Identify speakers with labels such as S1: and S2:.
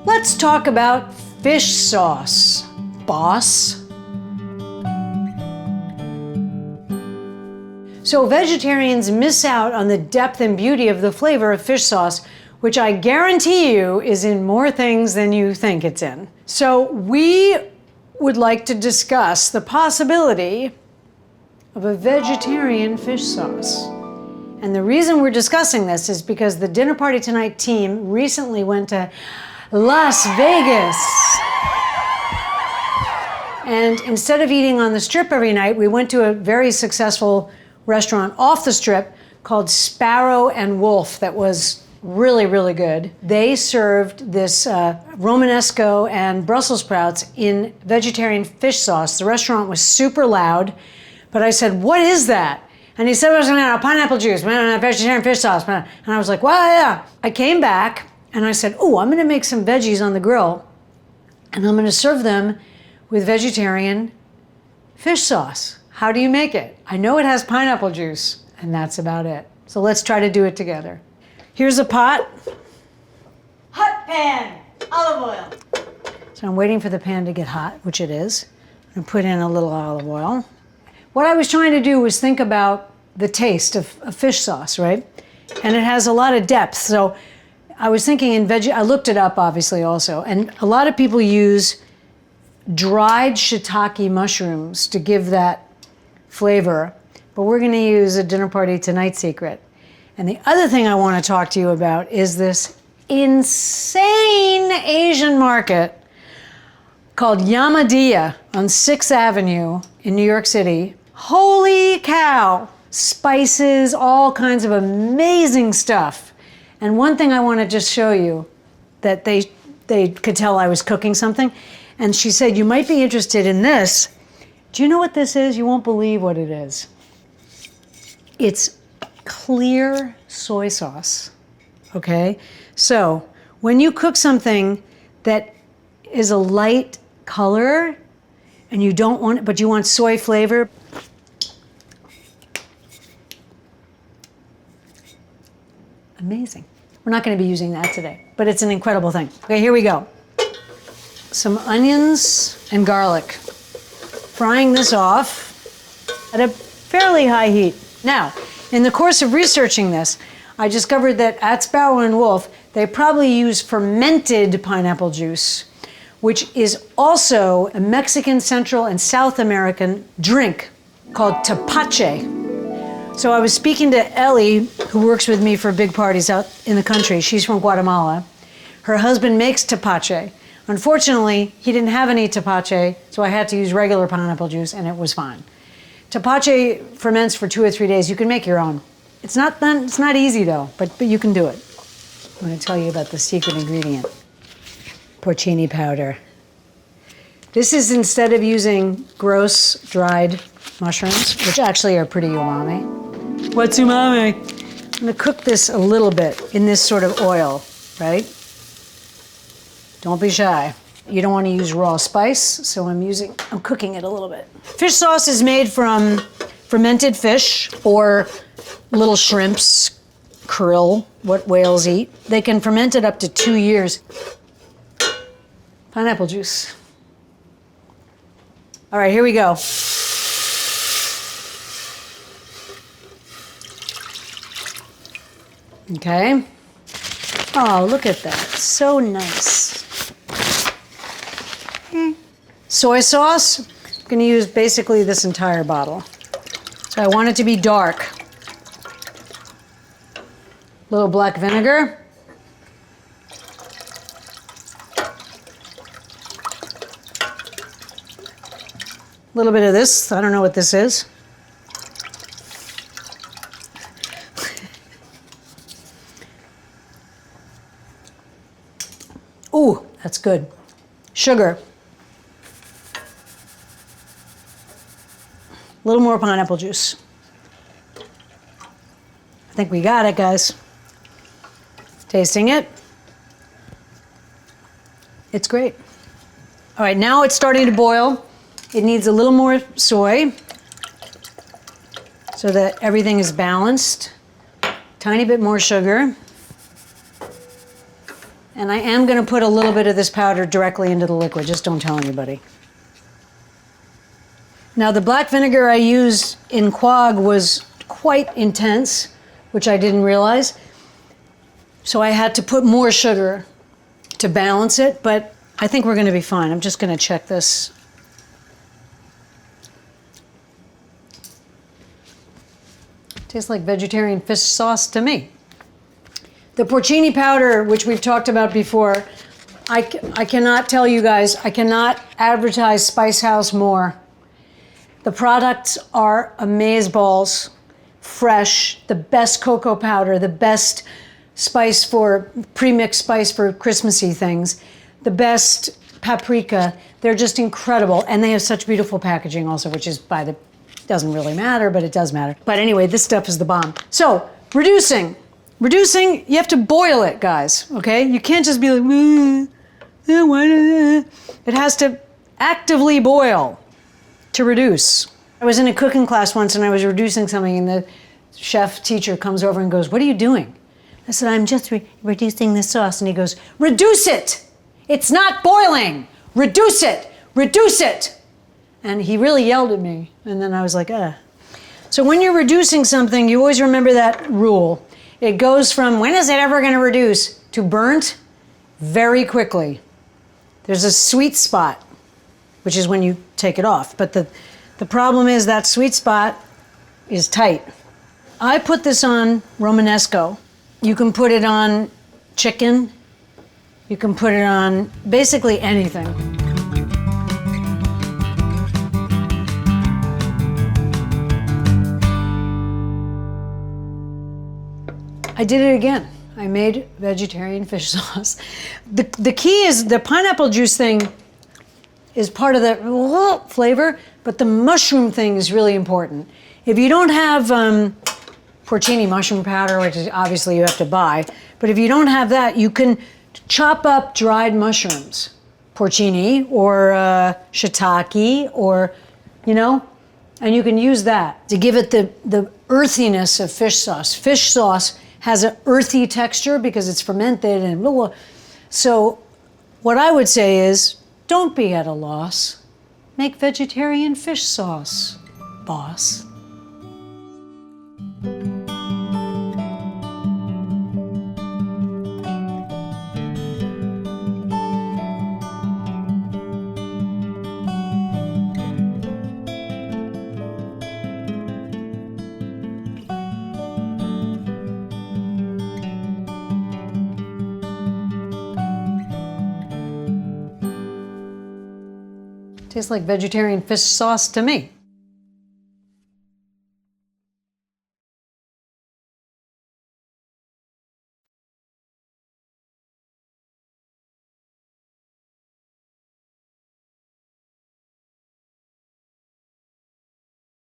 S1: Let's talk about fish sauce, boss. So vegetarians miss out on the depth and beauty of the flavor of fish sauce, which I guarantee you is in more things than you think it's in. So we would like to discuss the possibility of a vegetarian fish sauce. And the reason we're discussing this is because the Dinner Party Tonight team recently went to Las Vegas. And instead of eating on the Strip every night, we went to a very successful restaurant off the Strip called Sparrow and Wolf that was really, really good. They served this Romanesco and Brussels sprouts in vegetarian fish sauce. The restaurant was super loud, but I said, "What is that?" And he said, "It was pineapple juice, vegetarian fish sauce." And I was like, "Well, yeah." I came back and I said, "Oh, I'm gonna make some veggies on the grill and I'm gonna serve them with vegetarian fish sauce. How do you make it? I know it has pineapple juice," and that's about it. So let's try to do it together. Here's a pot. Hot pan, olive oil. So I'm waiting for the pan to get hot, which it is, and put in a little olive oil. What I was trying to do was think about the taste of fish sauce, right? And it has a lot of depth. So I was thinking I looked it up obviously also, and a lot of people use dried shiitake mushrooms to give that flavor, but we're gonna use a Dinner Party Tonight secret. And the other thing I wanna talk to you about is this insane Asian market called Yamadea on 6th Avenue in New York City. Holy cow, spices, all kinds of amazing stuff. And one thing I wanna just show you that they could tell I was cooking something, and she said, "You might be interested in this." Do you know what this is? You won't believe what it is. It's clear soy sauce, okay? So when you cook something that is a light color and you don't want it, but you want soy flavor, amazing. We're not gonna be using that today, but it's an incredible thing. Okay, here we go. Some onions and garlic. Frying this off at a fairly high heat. Now, in the course of researching this, I discovered that at Sparrow and Wolf, they probably use fermented pineapple juice, which is also a Mexican, Central, and South American drink called Tepache. So I was speaking to Ellie, who works with me for big parties out in the country. She's from Guatemala. Her husband makes Tepache. Unfortunately, he didn't have any Tepache, so I had to use regular pineapple juice, and it was fine. Tepache ferments for 2 or 3 days. You can make your own. It's not easy though, but you can do it. I'm going to tell you about the secret ingredient. Porcini powder. This is instead of using gross dried mushrooms, which actually are pretty umami. What's umami? I'm going to cook this a little bit in this sort of oil, right? Don't be shy. You don't want to use raw spice, so I'm cooking it a little bit. Fish sauce is made from fermented fish or little shrimps, krill, what whales eat. They can ferment it up to 2 years. Pineapple juice. All right, here we go. Okay. Oh, look at that, so nice. Soy sauce, I'm gonna use basically this entire bottle. So I want it to be dark. Little black vinegar. A little bit of this, I don't know what this is. Ooh, that's good. Sugar. A little more pineapple juice. I think we got it, guys. Tasting it. It's great. All right, now it's starting to boil. It needs a little more soy so that everything is balanced. Tiny bit more sugar. And I am going to put a little bit of this powder directly into the liquid. Just don't tell anybody. Now, the black vinegar I used in quag was quite intense, which I didn't realize. So I had to put more sugar to balance it, but I think we're going to be fine. I'm just going to check this. Tastes like vegetarian fish sauce to me. The porcini powder, which we've talked about before, I cannot tell you guys, I cannot advertise Spice House more. The products are amazeballs, fresh, the best cocoa powder, the best spice for, pre-mixed spice for Christmassy things, the best paprika. They're just incredible. And they have such beautiful packaging also, which is doesn't really matter, but it does matter. But anyway, this stuff is the bomb. So, reducing, you have to boil it, guys, okay? You can't just be like, it has to actively boil to reduce. I was in a cooking class once and I was reducing something and the chef teacher comes over and goes, "What are you doing?" I said, "I'm just reducing the sauce." And he goes, "Reduce it! It's not boiling! Reduce it! Reduce it!" And he really yelled at me. And then I was like, So when you're reducing something, you always remember that rule. It goes from, when is it ever going to reduce, to burnt very quickly. There's a sweet spot, which is when you take it off. But the problem is that sweet spot is tight. I put this on Romanesco. You can put it on chicken. You can put it on basically anything. I did it again. I made vegetarian fish sauce. The key is the pineapple juice thing is part of the flavor, but the mushroom thing is really important. If you don't have porcini mushroom powder, which is obviously you have to buy, but if you don't have that, you can chop up dried mushrooms, porcini or shiitake, or, and you can use that to give it the earthiness of fish sauce. Fish sauce has an earthy texture because it's fermented and blah, blah. So what I would say is, don't be at a loss. Make vegetarian fish sauce, boss. Tastes like vegetarian fish sauce to me.